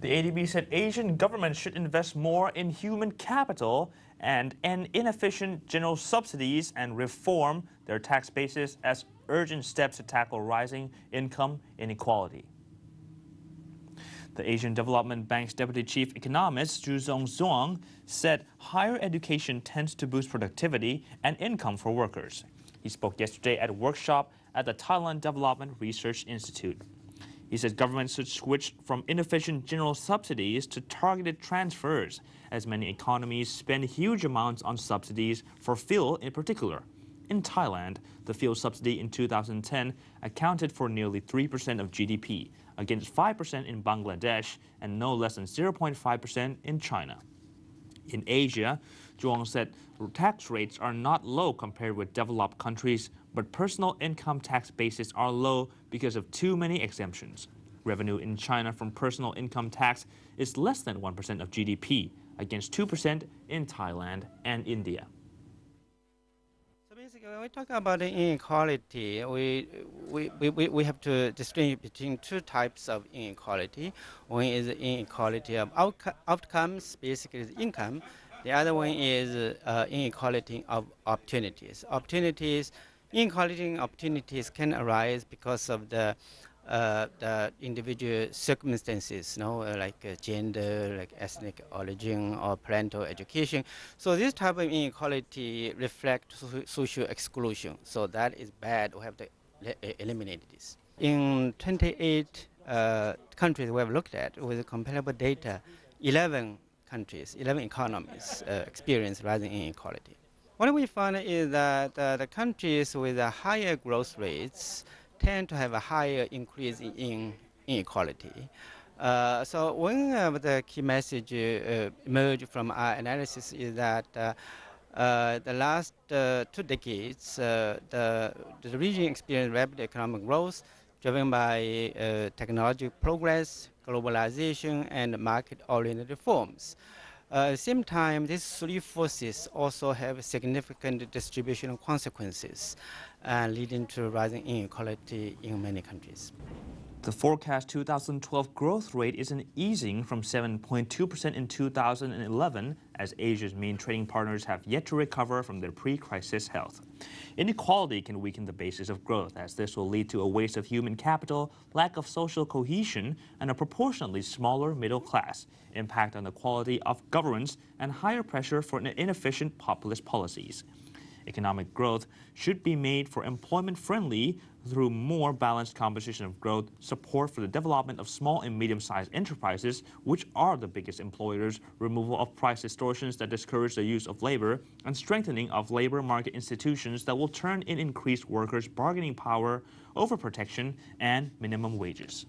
The ADB said Asian governments should invest more in human capital and end inefficient general subsidies and reform their tax basis as urgent steps to tackle rising income inequality. The Asian Development Bank's Deputy Chief Economist, Zhuang, said higher education tends to boost productivity and income for workers. He spoke yesterday at a workshop at the Thailand Development Research Institute. He said governments should switch from inefficient general subsidies to targeted transfers, as many economies spend huge amounts on subsidies for fuel in particular. In Thailand, the fuel subsidy in 2010 accounted for nearly 3% of GDP, against 5% in Bangladesh and no less than 0.5% in China. In Asia, Zhuang said tax rates are not low compared with developed countries, but personal income tax bases are low because of too many exemptions. Revenue in China from personal income tax is less than 1% of GDP, against 2% in Thailand and India. So basically, when we talk about the inequality, we have to distinguish between two types of inequality. One is inequality of outcomes, basically is income. The other one is inequality of opportunities. Inequality in opportunities can arise because of the individual circumstances, like gender, like ethnic origin, or parental education. So this type of inequality reflects social exclusion. So that is bad. We have to eliminate this. In 28 countries we have looked at with comparable data, 11 countries, 11 economies experience rising inequality. What we found is that the countries with higher growth rates tend to have a higher increase in inequality. So one of the key messages emerged from our analysis is that the last 2 decades, the region experienced rapid economic growth driven by technological progress, globalization, and market-oriented reforms. At the same time, these three forces also have significant distributional consequences, leading to rising inequality in many countries. The forecast 2012 growth rate is an easing from 7.2% in 2011, as Asia's main trading partners have yet to recover from their pre-crisis health. Inequality can weaken the basis of growth, as this will lead to a waste of human capital, lack of social cohesion, and a proportionately smaller middle class, impact on the quality of governance, and higher pressure for inefficient populist policies. Economic growth should be made for employment-friendly through more balanced composition of growth, support for the development of small and medium-sized enterprises, which are the biggest employers, removal of price distortions that discourage the use of labor, and strengthening of labor market institutions that will turn in increased workers' bargaining power, overprotection, and minimum wages.